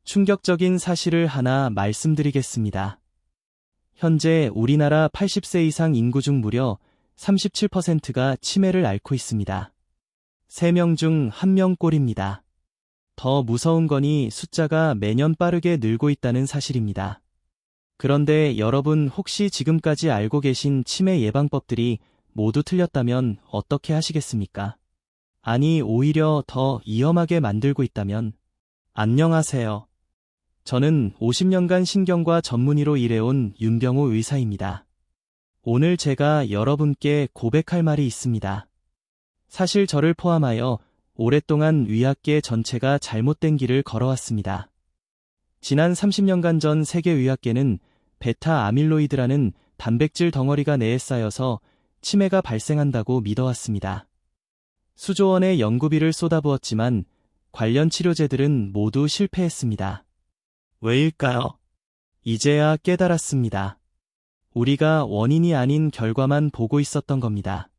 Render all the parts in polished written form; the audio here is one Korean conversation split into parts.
충격적인 사실을 하나 말씀드리겠습니다. 현재 우리나라 80세 이상 인구 중 무려 37%가 치매를 앓고 있습니다. 3명 중 1명 꼴입니다. 더 무서운 거니 숫자가 매년 빠르게 늘고 있다는 사실입니다. 그런데 여러분 혹시 지금까지 알고 계신 치매 예방법들이 모두 틀렸다면 어떻게 하시겠습니까? 아니 오히려 더 위험하게 만들고 있다면? 안녕하세요. 저는 50년간 신경과 전문의로 일해온 윤병호 의사입니다. 오늘 제가 여러분께 고백할 말이 있습니다. 사실 저를 포함하여 오랫동안 의학계 전체가 잘못된 길을 걸어왔습니다. 지난 30년간 전 세계의학계는 베타 아밀로이드라는 단백질 덩어리가 뇌에 쌓여서 치매가 발생한다고 믿어왔습니다. 수조 원의 연구비를 쏟아부었지만 관련 치료제들은 모두 실패했습니다. 왜일까요? 이제야 깨달았습니다. 우리가 원인이 아닌 결과만 보고 있었던 겁니다.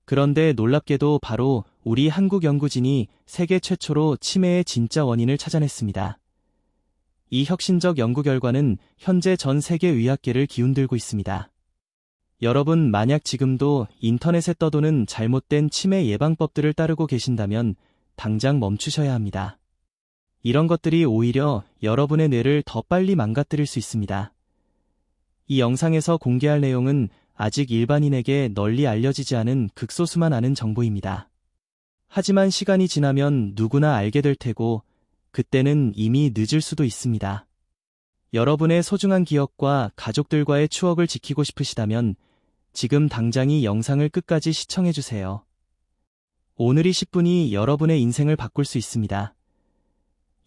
그런데 놀랍게도 바로 우리 한국 연구진이 세계 최초로 치매의 진짜 원인을 찾아냈습니다. 이 혁신적 연구 결과는 현재 전 세계 의학계를 기운들고 있습니다. 여러분 만약 지금도 인터넷에 떠도는 잘못된 치매 예방법들을 따르고 계신다면 당장 멈추셔야 합니다. 이런 것들이 오히려 여러분의 뇌를 더 빨리 망가뜨릴 수 있습니다. 이 영상에서 공개할 내용은 아직 일반인에게 널리 알려지지 않은 극소수만 아는 정보입니다. 하지만 시간이 지나면 누구나 알게 될 테고 그때는 이미 늦을 수도 있습니다. 여러분의 소중한 기억과 가족들과의 추억을 지키고 싶으시다면 지금 당장 이 영상을 끝까지 시청해주세요. 오늘 이 10분이 여러분의 인생을 바꿀 수 있습니다.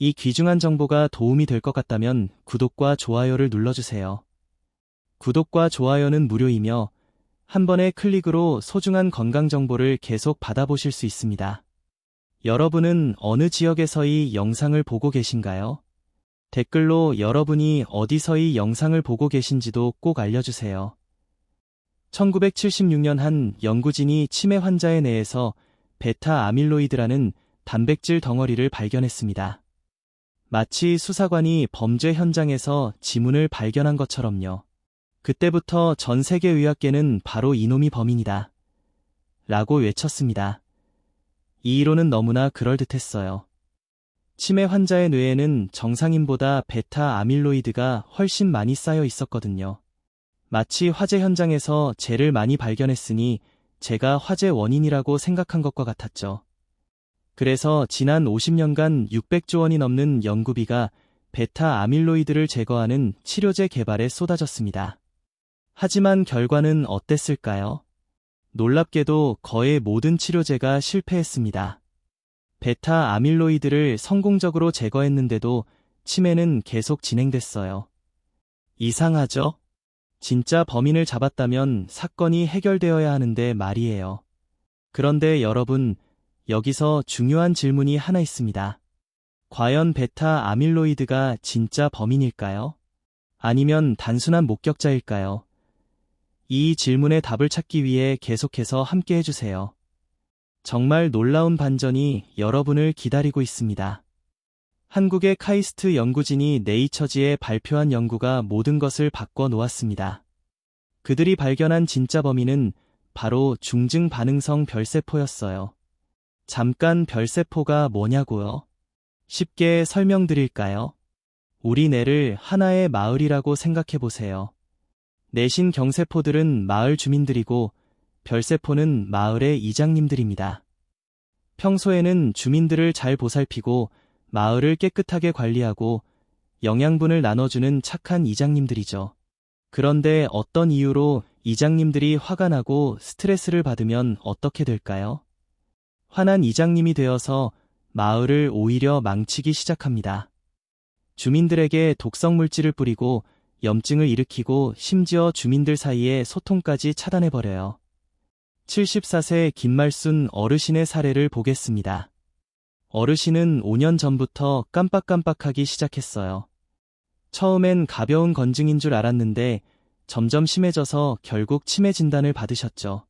이 귀중한 정보가 도움이 될 것 같다면 구독과 좋아요를 눌러주세요. 구독과 좋아요는 무료이며 한 번의 클릭으로 소중한 건강 정보를 계속 받아보실 수 있습니다. 여러분은 어느 지역에서 이 영상을 보고 계신가요? 댓글로 여러분이 어디서 이 영상을 보고 계신지도 꼭 알려주세요. 1976년 한 연구진이 치매 환자의 뇌에서 베타 아밀로이드라는 단백질 덩어리를 발견했습니다. 마치 수사관이 범죄 현장에서 지문을 발견한 것처럼요. 그때부터 전 세계 의학계는 바로 이놈이 범인이다 라고 외쳤습니다. 이 이론은 너무나 그럴듯했어요. 치매 환자의 뇌에는 정상인보다 베타 아밀로이드가 훨씬 많이 쌓여 있었거든요. 마치 화재 현장에서 재를 많이 발견했으니 제가 화재 원인이라고 생각한 것과 같았죠. 그래서 지난 50년간 600조 원이 넘는 연구비가 베타 아밀로이드를 제거하는 치료제 개발에 쏟아졌습니다. 하지만 결과는 어땠을까요? 놀랍게도 거의 모든 치료제가 실패했습니다. 베타 아밀로이드를 성공적으로 제거했는데도 치매는 계속 진행됐어요. 이상하죠? 진짜 범인을 잡았다면 사건이 해결되어야 하는데 말이에요. 그런데 여러분, 여기서 중요한 질문이 하나 있습니다. 과연 베타 아밀로이드가 진짜 범인일까요? 아니면 단순한 목격자일까요? 이 질문의 답을 찾기 위해 계속해서 함께 해주세요. 정말 놀라운 반전이 여러분을 기다리고 있습니다. 한국의 카이스트 연구진이 네이처지에 발표한 연구가 모든 것을 바꿔 놓았습니다. 그들이 발견한 진짜 범인은 바로 중증 반응성 별세포였어요. 잠깐 별세포가 뭐냐고요? 쉽게 설명드릴까요? 우리 뇌를 하나의 마을이라고 생각해보세요. 내신 경세포들은 마을 주민들이고 별세포는 마을의 이장님들입니다. 평소에는 주민들을 잘 보살피고 마을을 깨끗하게 관리하고 영양분을 나눠주는 착한 이장님들이죠. 그런데 어떤 이유로 이장님들이 화가 나고 스트레스를 받으면 어떻게 될까요? 화난 이장님이 되어서 마을을 오히려 망치기 시작합니다. 주민들에게 독성 물질을 뿌리고 염증을 일으키고 심지어 주민들 사이의 소통까지 차단해버려요. 74세 김말순 어르신의 사례를 보겠습니다. 어르신은 5년 전부터 깜빡깜빡하기 시작했어요. 처음엔 가벼운 건증인 줄 알았는데 점점 심해져서 결국 치매 진단을 받으셨죠.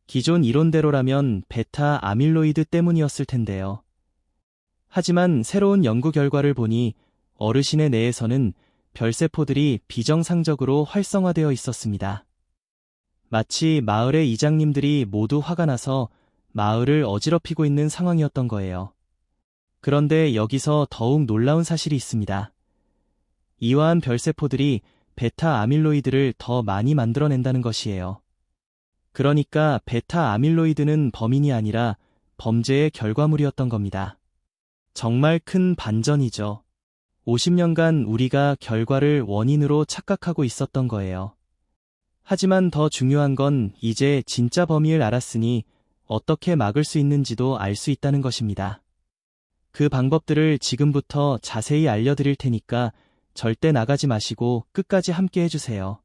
기존 이론대로라면 베타 아밀로이드 때문이었을 텐데요. 하지만 새로운 연구 결과를 보니 어르신의 뇌에서는 별세포들이 비정상적으로 활성화되어 있었습니다. 마치 마을의 이장님들이 모두 화가 나서 마을을 어지럽히고 있는 상황이었던 거예요. 그런데 여기서 더욱 놀라운 사실이 있습니다. 이러한 별세포들이 베타 아밀로이드를 더 많이 만들어낸다는 것이에요. 그러니까 베타 아밀로이드는 범인이 아니라 범죄의 결과물이었던 겁니다. 정말 큰 반전이죠. 50년간 우리가 결과를 원인으로 착각하고 있었던 거예요. 하지만 더 중요한 건 이제 진짜 범인을 알았으니 어떻게 막을 수 있는지도 알 수 있다는 것입니다. 그 방법들을 지금부터 자세히 알려드릴 테니까 절대 나가지 마시고 끝까지 함께 해주세요.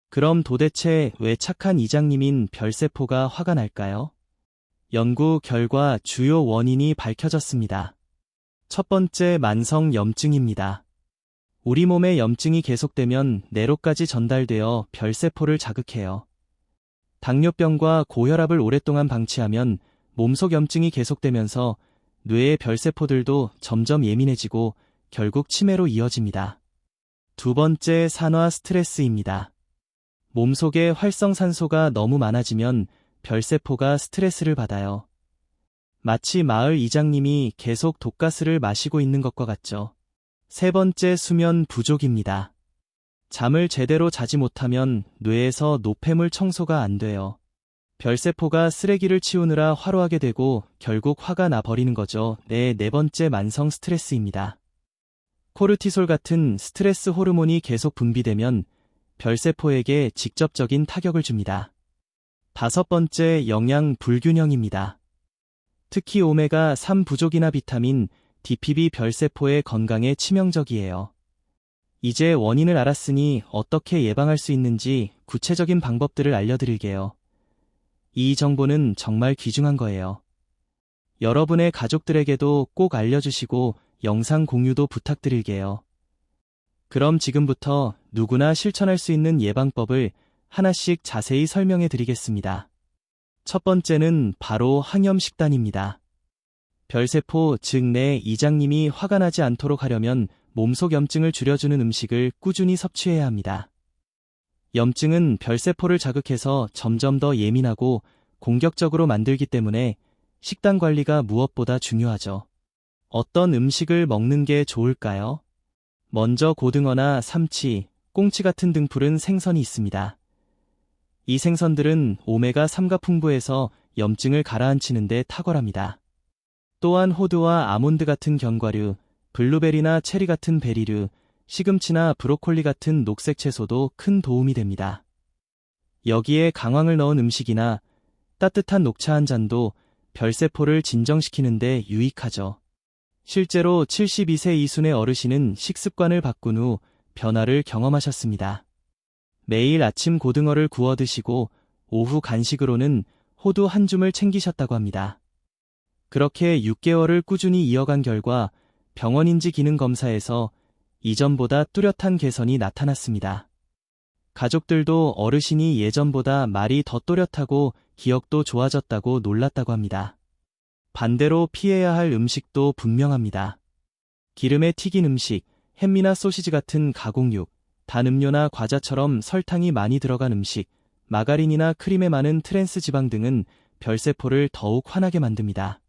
그럼 도대체 왜 착한 이장님인 별세포가 화가 날까요? 연구 결과 주요 원인이 밝혀졌습니다. 첫 번째, 만성 염증입니다. 우리 몸에 염증이 계속되면 뇌로까지 전달되어 별세포를 자극해요. 당뇨병과 고혈압을 오랫동안 방치하면 몸속 염증이 계속되면서 뇌의 별세포들도 점점 예민해지고 결국 치매로 이어집니다. 두 번째, 산화 스트레스입니다. 몸속에 활성산소가 너무 많아지면 별세포가 스트레스를 받아요. 마치 마을 이장님이 계속 독가스를 마시고 있는 것과 같죠. 세 번째, 수면 부족입니다. 잠을 제대로 자지 못하면 뇌에서 노폐물 청소가 안 돼요. 별세포가 쓰레기를 치우느라 화로하게 되고 결국 화가 나버리는 거죠. 네 번째, 만성 스트레스입니다. 코르티솔 같은 스트레스 호르몬이 계속 분비되면 별세포에게 직접적인 타격을 줍니다. 다섯 번째, 영양 불균형입니다. 특히 오메가3 부족이나 비타민, DPB 별세포의 건강에 치명적이에요. 이제 원인을 알았으니 어떻게 예방할 수 있는지 구체적인 방법들을 알려드릴게요. 이 정보는 정말 귀중한 거예요. 여러분의 가족들에게도 꼭 알려주시고 영상 공유도 부탁드릴게요. 그럼 지금부터 누구나 실천할 수 있는 예방법을 하나씩 자세히 설명해 드리겠습니다. 첫 번째는 바로 항염식단입니다. 별세포, 즉 내 이장님이 화가 나지 않도록 하려면 몸속 염증을 줄여주는 음식을 꾸준히 섭취해야 합니다. 염증은 별세포를 자극해서 점점 더 예민하고 공격적으로 만들기 때문에 식단 관리가 무엇보다 중요하죠. 어떤 음식을 먹는 게 좋을까요? 먼저 고등어나 삼치, 꽁치 같은 등푸른 생선이 있습니다. 이 생선들은 오메가3가 풍부해서 염증을 가라앉히는 데 탁월합니다. 또한 호두와 아몬드 같은 견과류, 블루베리나 체리 같은 베리류, 시금치나 브로콜리 같은 녹색 채소도 큰 도움이 됩니다. 여기에 강황을 넣은 음식이나 따뜻한 녹차 한 잔도 별세포를 진정시키는 데 유익하죠. 실제로 72세 이순의 어르신은 식습관을 바꾼 후 변화를 경험하셨습니다. 매일 아침 고등어를 구워 드시고 오후 간식으로는 호두 한 줌을 챙기셨다고 합니다. 그렇게 6개월을 꾸준히 이어간 결과 병원인지 기능 검사에서 이전보다 뚜렷한 개선이 나타났습니다. 가족들도 어르신이 예전보다 말이 더 또렷하고 기억도 좋아졌다고 놀랐다고 합니다. 반대로 피해야 할 음식도 분명합니다. 기름에 튀긴 음식, 햄이나 소시지 같은 가공육, 단 음료나 과자처럼 설탕이 많이 들어간 음식, 마가린이나 크림에 많은 트랜스 지방 등은 별세포를 더욱 화나게 만듭니다.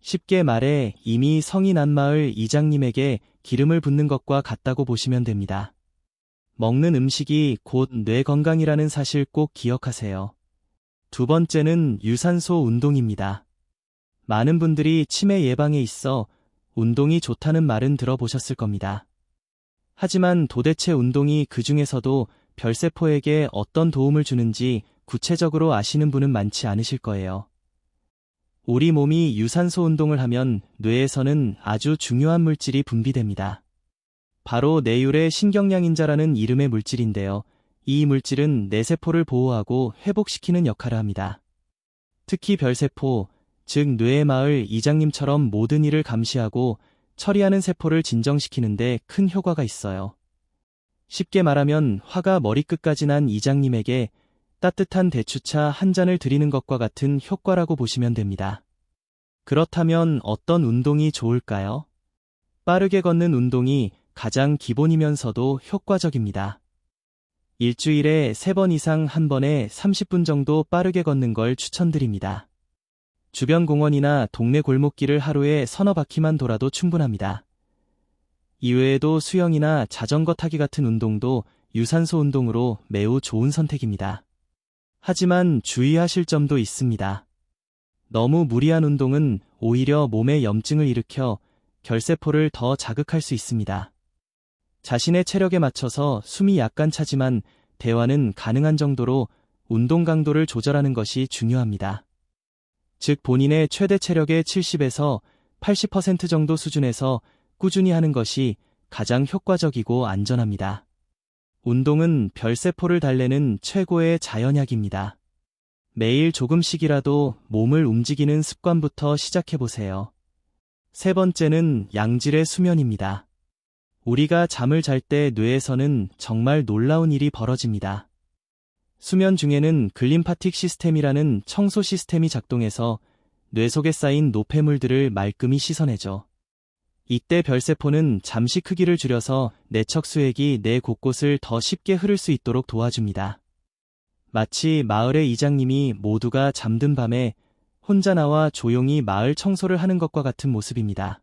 쉽게 말해 이미 성이 난 마을 이장님에게 기름을 붓는 것과 같다고 보시면 됩니다. 먹는 음식이 곧 뇌 건강이라는 사실 꼭 기억하세요. 두 번째는 유산소 운동입니다. 많은 분들이 치매 예방에 있어 운동이 좋다는 말은 들어보셨을 겁니다. 하지만 도대체 운동이 그 중에서도 별세포에게 어떤 도움을 주는지 구체적으로 아시는 분은 많지 않으실 거예요. 우리 몸이 유산소 운동을 하면 뇌에서는 아주 중요한 물질이 분비됩니다. 바로 뇌율의 신경량인자라는 이름의 물질인데요. 이 물질은 뇌세포를 보호하고 회복시키는 역할을 합니다. 특히 별세포, 즉 뇌의 마을 이장님처럼 모든 일을 감시하고 처리하는 세포를 진정시키는데 큰 효과가 있어요. 쉽게 말하면 화가 머리끝까지 난 이장님에게 따뜻한 대추차 한 잔을 드리는 것과 같은 효과라고 보시면 됩니다. 그렇다면 어떤 운동이 좋을까요? 빠르게 걷는 운동이 가장 기본이면서도 효과적입니다. 일주일에 3번 이상 한 번에 30분 정도 빠르게 걷는 걸 추천드립니다. 주변 공원이나 동네 골목길을 하루에 서너 바퀴만 돌아도 충분합니다. 이외에도 수영이나 자전거 타기 같은 운동도 유산소 운동으로 매우 좋은 선택입니다. 하지만 주의하실 점도 있습니다. 너무 무리한 운동은 오히려 몸에 염증을 일으켜 결세포를 더 자극할 수 있습니다. 자신의 체력에 맞춰서 숨이 약간 차지만 대화는 가능한 정도로 운동 강도를 조절하는 것이 중요합니다. 즉 본인의 최대 체력의 70에서 80% 정도 수준에서 꾸준히 하는 것이 가장 효과적이고 안전합니다. 운동은 별세포를 달래는 최고의 자연약입니다. 매일 조금씩이라도 몸을 움직이는 습관부터 시작해보세요. 3번째는 양질의 수면입니다. 우리가 잠을 잘 때 뇌에서는 정말 놀라운 일이 벌어집니다. 수면 중에는 글림파틱 시스템이라는 청소 시스템이 작동해서 뇌 속에 쌓인 노폐물들을 말끔히 씻어내죠. 이때 별세포는 잠시 크기를 줄여서 내척 수액이 뇌 곳곳을 더 쉽게 흐를 수 있도록 도와줍니다. 마치 마을의 이장님이 모두가 잠든 밤에 혼자 나와 조용히 마을 청소를 하는 것과 같은 모습입니다.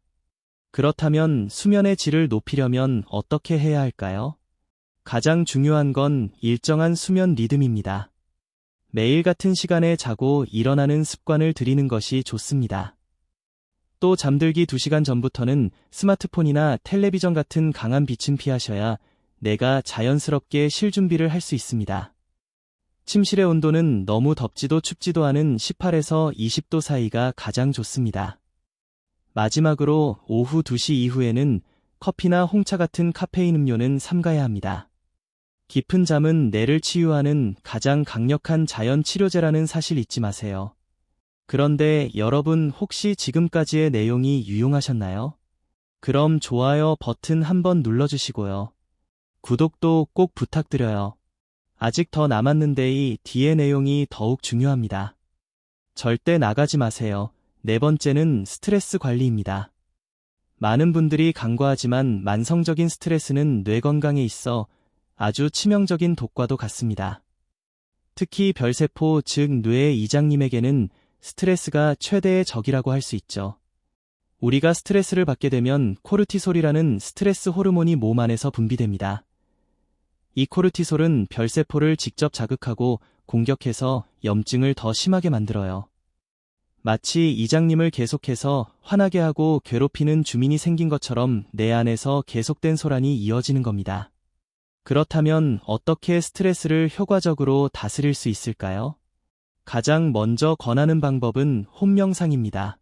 그렇다면 수면의 질을 높이려면 어떻게 해야 할까요? 가장 중요한 건 일정한 수면 리듬입니다. 매일 같은 시간에 자고 일어나는 습관을 들이는 것이 좋습니다. 또 잠들기 2시간 전부터는 스마트폰이나 텔레비전 같은 강한 빛은 피하셔야 뇌가 자연스럽게 쉴 준비를 할 수 있습니다. 침실의 온도는 너무 덥지도 춥지도 않은 18에서 20도 사이가 가장 좋습니다. 마지막으로 오후 2시 이후에는 커피나 홍차 같은 카페인 음료는 삼가야 합니다. 깊은 잠은 뇌를 치유하는 가장 강력한 자연 치료제라는 사실 잊지 마세요. 그런데 여러분 혹시 지금까지의 내용이 유용하셨나요? 그럼 좋아요 버튼 한번 눌러주시고요. 구독도 꼭 부탁드려요. 아직 더 남았는데 이 뒤의 내용이 더욱 중요합니다. 절대 나가지 마세요. 4번째는 스트레스 관리입니다. 많은 분들이 간과하지만 만성적인 스트레스는 뇌 건강에 있어 아주 치명적인 독과도 같습니다. 특히 별세포 즉 뇌의 이장님에게는 스트레스가 최대의 적이라고 할 수 있죠. 우리가 스트레스를 받게 되면 코르티솔이라는 스트레스 호르몬이 몸 안에서 분비됩니다. 이 코르티솔은 별세포를 직접 자극하고 공격해서 염증을 더 심하게 만들어요. 마치 이장님을 계속해서 화나게 하고 괴롭히는 주민이 생긴 것처럼 내 안에서 계속된 소란이 이어지는 겁니다. 그렇다면 어떻게 스트레스를 효과적으로 다스릴 수 있을까요? 가장 먼저 권하는 방법은 혼명상입니다.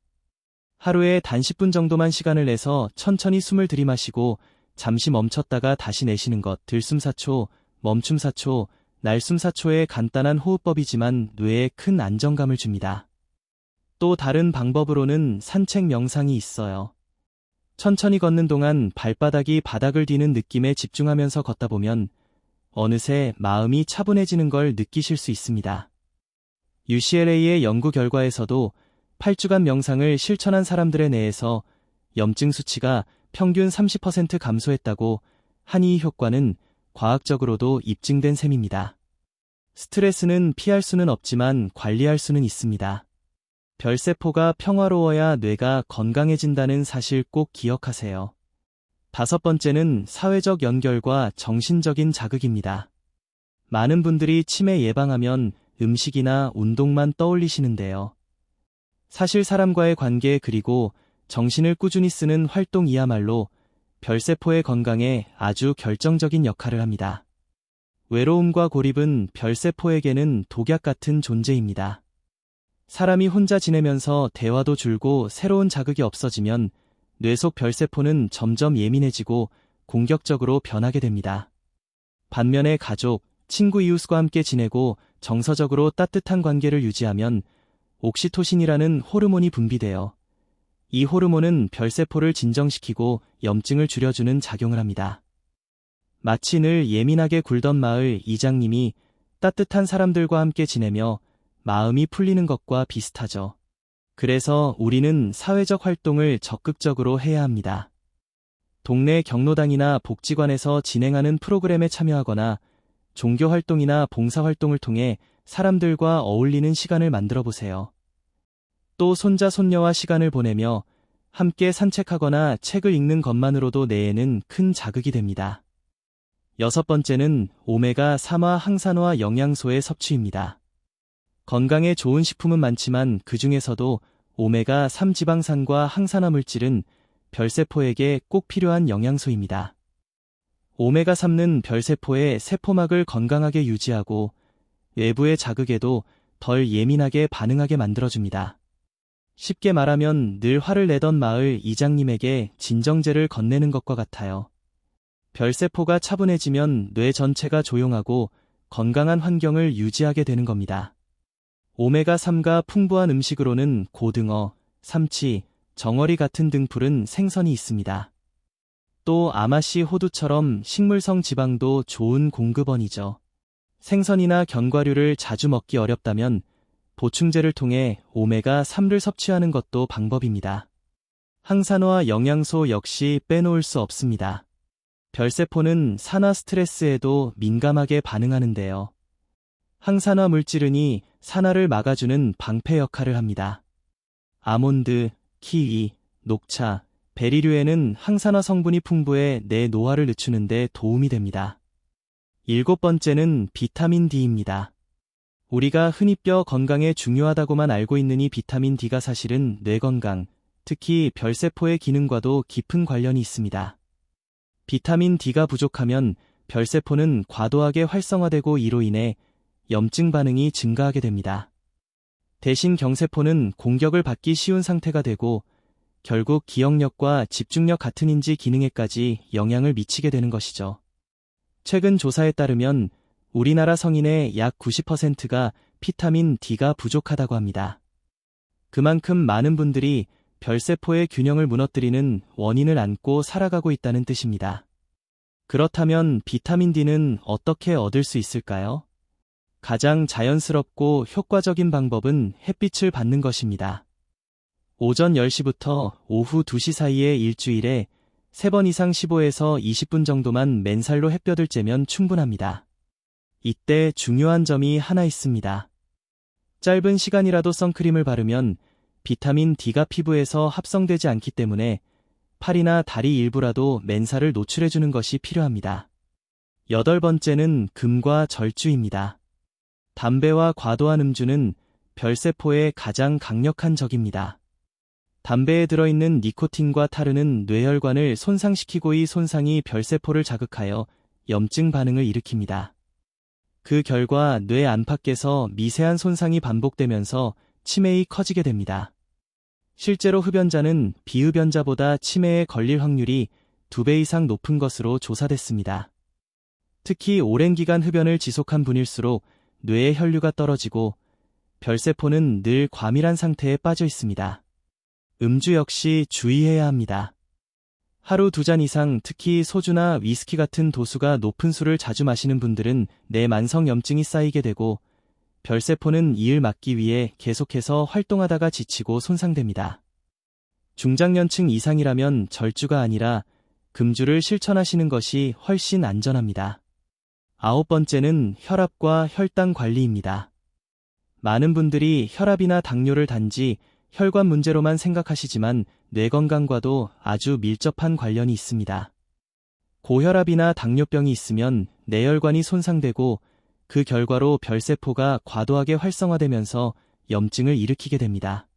하루에 단 10분 정도만 시간을 내서 천천히 숨을 들이마시고 잠시 멈췄다가 다시 내쉬는 것, 들숨 4초, 멈춤 4초, 날숨 4초의 간단한 호흡법이지만 뇌에 큰 안정감을 줍니다. 또 다른 방법으로는 산책 명상이 있어요. 천천히 걷는 동안 발바닥이 바닥을 디는 느낌에 집중하면서 걷다 보면 어느새 마음이 차분해지는 걸 느끼실 수 있습니다. UCLA의 연구 결과에서도 8주간 명상을 실천한 사람들의 뇌에서 염증 수치가 평균 30% 감소했다고 하니 이 효과는 과학적으로도 입증된 셈입니다. 스트레스는 피할 수는 없지만 관리할 수는 있습니다. 별세포가 평화로워야 뇌가 건강해진다는 사실 꼭 기억하세요. 5번째는 사회적 연결과 정신적인 자극입니다. 많은 분들이 치매 예방하면 음식이나 운동만 떠올리시는데요. 사실 사람과의 관계 그리고 정신을 꾸준히 쓰는 활동이야말로 별세포의 건강에 아주 결정적인 역할을 합니다. 외로움과 고립은 별세포에게는 독약 같은 존재입니다. 사람이 혼자 지내면서 대화도 줄고 새로운 자극이 없어지면 뇌 속 별세포는 점점 예민해지고 공격적으로 변하게 됩니다. 반면에 가족, 친구 이웃과 함께 지내고 정서적으로 따뜻한 관계를 유지하면 옥시토신이라는 호르몬이 분비되어 이 호르몬은 별세포를 진정시키고 염증을 줄여주는 작용을 합니다. 마치 늘 예민하게 굴던 마을 이장님이 따뜻한 사람들과 함께 지내며 마음이 풀리는 것과 비슷하죠. 그래서 우리는 사회적 활동을 적극적으로 해야 합니다. 동네 경로당이나 복지관에서 진행하는 프로그램에 참여하거나 종교 활동이나 봉사 활동을 통해 사람들과 어울리는 시간을 만들어 보세요. 또 손자, 손녀와 시간을 보내며 함께 산책하거나 책을 읽는 것만으로도 뇌에는 큰 자극이 됩니다. 여섯 번째는 오메가3와 항산화 영양소의 섭취입니다. 건강에 좋은 식품은 많지만 그 중에서도 오메가3 지방산과 항산화 물질은 별세포에게 꼭 필요한 영양소입니다. 오메가3는 별세포의 세포막을 건강하게 유지하고 외부의 자극에도 덜 예민하게 반응하게 만들어줍니다. 쉽게 말하면 늘 화를 내던 마을 이장님에게 진정제를 건네는 것과 같아요. 별세포가 차분해지면 뇌 전체가 조용하고 건강한 환경을 유지하게 되는 겁니다. 오메가3가 풍부한 음식으로는 고등어, 삼치, 정어리 같은 등푸른 생선이 있습니다. 또 아마씨 호두처럼 식물성 지방도 좋은 공급원이죠. 생선이나 견과류를 자주 먹기 어렵다면 보충제를 통해 오메가3를 섭취하는 것도 방법입니다. 항산화 영양소 역시 빼놓을 수 없습니다. 별세포는 산화 스트레스에도 민감하게 반응하는데요. 항산화 물질은이 산화를 막아주는 방패 역할을 합니다. 아몬드, 키위, 녹차, 베리류에는 항산화 성분이 풍부해 뇌 노화를 늦추는 데 도움이 됩니다. 일곱 번째는 비타민 D입니다. 우리가 흔히 뼈 건강에 중요하다고만 알고 있는 이 비타민 D가 사실은 뇌 건강, 특히 별세포의 기능과도 깊은 관련이 있습니다. 비타민 D가 부족하면 별세포는 과도하게 활성화되고 이로 인해 염증 반응이 증가하게 됩니다. 대신 경세포는 공격을 받기 쉬운 상태가 되고 결국 기억력과 집중력 같은 인지 기능에까지 영향을 미치게 되는 것이죠. 최근 조사에 따르면 우리나라 성인의 약 90%가 비타민 D가 부족하다고 합니다. 그만큼 많은 분들이 별세포의 균형을 무너뜨리는 원인을 안고 살아가고 있다는 뜻입니다. 그렇다면 비타민 D는 어떻게 얻을 수 있을까요? 가장 자연스럽고 효과적인 방법은 햇빛을 받는 것입니다. 오전 10시부터 오후 2시 사이에 일주일에 3번 이상 15에서 20분 정도만 맨살로 햇볕을 쬐면 충분합니다. 이때 중요한 점이 하나 있습니다. 짧은 시간이라도 선크림을 바르면 비타민 D가 피부에서 합성되지 않기 때문에 팔이나 다리 일부라도 맨살을 노출해주는 것이 필요합니다. 여덟 번째는 금과 절주입니다. 담배와 과도한 음주는 별세포의 가장 강력한 적입니다. 담배에 들어있는 니코틴과 타르는 뇌혈관을 손상시키고 이 손상이 별세포를 자극하여 염증 반응을 일으킵니다. 그 결과 뇌 안팎에서 미세한 손상이 반복되면서 치매가 커지게 됩니다. 실제로 흡연자는 비흡연자보다 치매에 걸릴 확률이 2배 이상 높은 것으로 조사됐습니다. 특히 오랜 기간 흡연을 지속한 분일수록 뇌의 혈류가 떨어지고 별세포는 늘 과밀한 상태에 빠져 있습니다. 음주 역시 주의해야 합니다. 하루 2잔 이상, 특히 소주나 위스키 같은 도수가 높은 술을 자주 마시는 분들은 뇌 만성염증이 쌓이게 되고 별세포는 이를 막기 위해 계속해서 활동하다가 지치고 손상됩니다. 중장년층 이상이라면 절주가 아니라 금주를 실천하시는 것이 훨씬 안전합니다. 아홉 번째는 혈압과 혈당 관리입니다. 많은 분들이 혈압이나 당뇨를 단지 혈관 문제로만 생각하시지만 뇌 건강과도 아주 밀접한 관련이 있습니다. 고혈압이나 당뇨병이 있으면 뇌혈관이 손상되고 그 결과로 별세포가 과도하게 활성화되면서 염증을 일으키게 됩니다.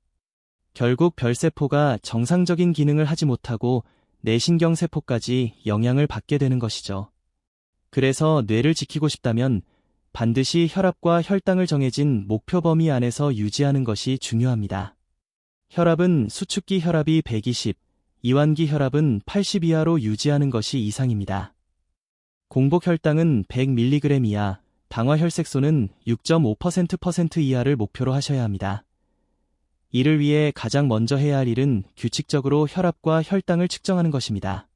결국 별세포가 정상적인 기능을 하지 못하고 뇌신경세포까지 영향을 받게 되는 것이죠. 그래서 뇌를 지키고 싶다면 반드시 혈압과 혈당을 정해진 목표 범위 안에서 유지하는 것이 중요합니다. 혈압은 수축기 혈압이 120, 이완기 혈압은 80 이하로 유지하는 것이 이상입니다. 공복 혈당은 100mg 이하, 당화 혈색소는 6.5% 이하를 목표로 하셔야 합니다. 이를 위해 가장 먼저 해야 할 일은 규칙적으로 혈압과 혈당을 측정하는 것입니다.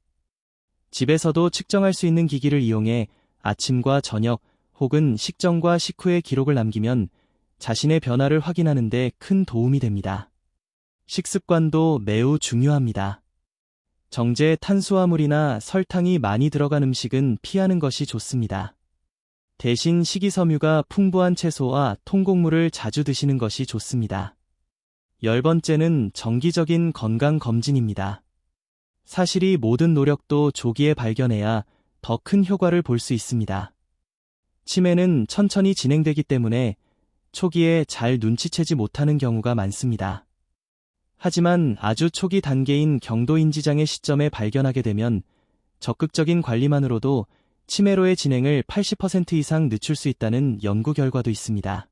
집에서도 측정할 수 있는 기기를 이용해 아침과 저녁 혹은 식전과 식후의 기록을 남기면 자신의 변화를 확인하는 데 큰 도움이 됩니다. 식습관도 매우 중요합니다. 정제 탄수화물이나 설탕이 많이 들어간 음식은 피하는 것이 좋습니다. 대신 식이섬유가 풍부한 채소와 통곡물을 자주 드시는 것이 좋습니다. 10번째는 정기적인 건강검진입니다. 사실 이 모든 노력도 조기에 발견해야 더 큰 효과를 볼 수 있습니다. 치매는 천천히 진행되기 때문에 초기에 잘 눈치채지 못하는 경우가 많습니다. 하지만 아주 초기 단계인 경도인지장애 시점에 발견하게 되면 적극적인 관리만으로도 치매로의 진행을 80% 이상 늦출 수 있다는 연구 결과도 있습니다.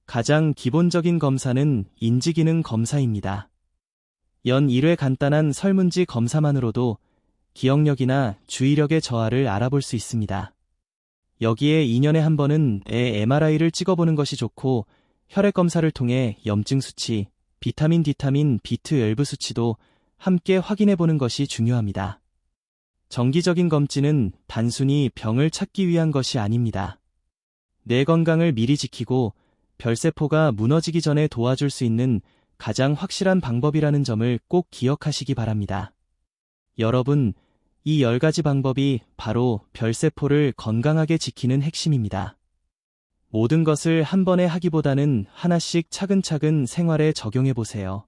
가장 기본적인 검사는 인지기능 검사입니다. 연 1회 간단한 설문지 검사만으로도 기억력이나 주의력의 저하를 알아볼 수 있습니다. 여기에 2년에 한 번은 애 MRI를 찍어보는 것이 좋고 혈액 검사를 통해 염증 수치, 비타민 D타민 B12 수치도 함께 확인해보는 것이 중요합니다. 정기적인 검진은 단순히 병을 찾기 위한 것이 아닙니다. 뇌 건강을 미리 지키고 별세포가 무너지기 전에 도와줄 수 있는 가장 확실한 방법이라는 점을 꼭 기억하시기 바랍니다. 여러분, 이 10가지 방법이 바로 별세포를 건강하게 지키는 핵심입니다. 모든 것을 한 번에 하기보다는 하나씩 차근차근 생활에 적용해보세요.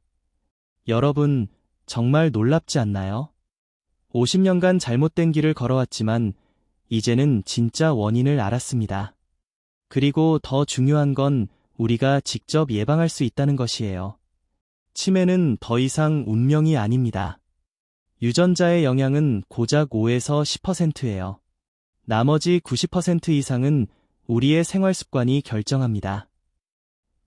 여러분, 정말 놀랍지 않나요? 50년간 잘못된 길을 걸어왔지만 이제는 진짜 원인을 알았습니다. 그리고 더 중요한 건 우리가 직접 예방할 수 있다는 것이에요. 치매는 더 이상 운명이 아닙니다. 유전자의 영향은 고작 5에서 10%예요. 나머지 90% 이상은 우리의 생활 습관이 결정합니다.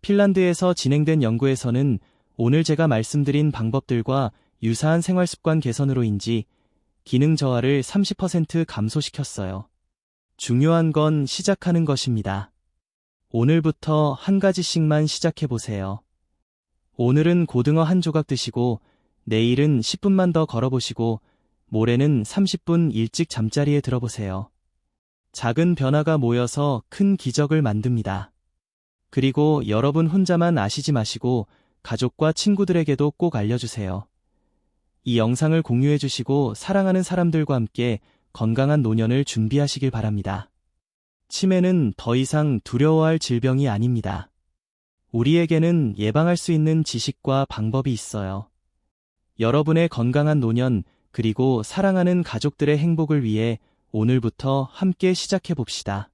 핀란드에서 진행된 연구에서는 오늘 제가 말씀드린 방법들과 유사한 생활 습관 개선으로인지 기능 저하를 30% 감소시켰어요. 중요한 건 시작하는 것입니다. 오늘부터 한 가지씩만 시작해보세요. 오늘은 고등어 한 조각 드시고 내일은 10분만 더 걸어보시고 모레는 30분 일찍 잠자리에 들어보세요. 작은 변화가 모여서 큰 기적을 만듭니다. 그리고 여러분 혼자만 아시지 마시고 가족과 친구들에게도 꼭 알려주세요. 이 영상을 공유해주시고 사랑하는 사람들과 함께 건강한 노년을 준비하시길 바랍니다. 치매는 더 이상 두려워할 질병이 아닙니다. 우리에게는 예방할 수 있는 지식과 방법이 있어요. 여러분의 건강한 노년 그리고 사랑하는 가족들의 행복을 위해 오늘부터 함께 시작해봅시다.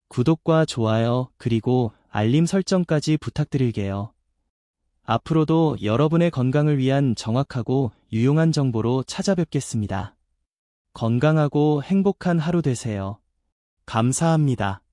구독과 좋아요 그리고 알림 설정까지 부탁드릴게요. 앞으로도 여러분의 건강을 위한 정확하고 유용한 정보로 찾아뵙겠습니다. 건강하고 행복한 하루 되세요. 감사합니다.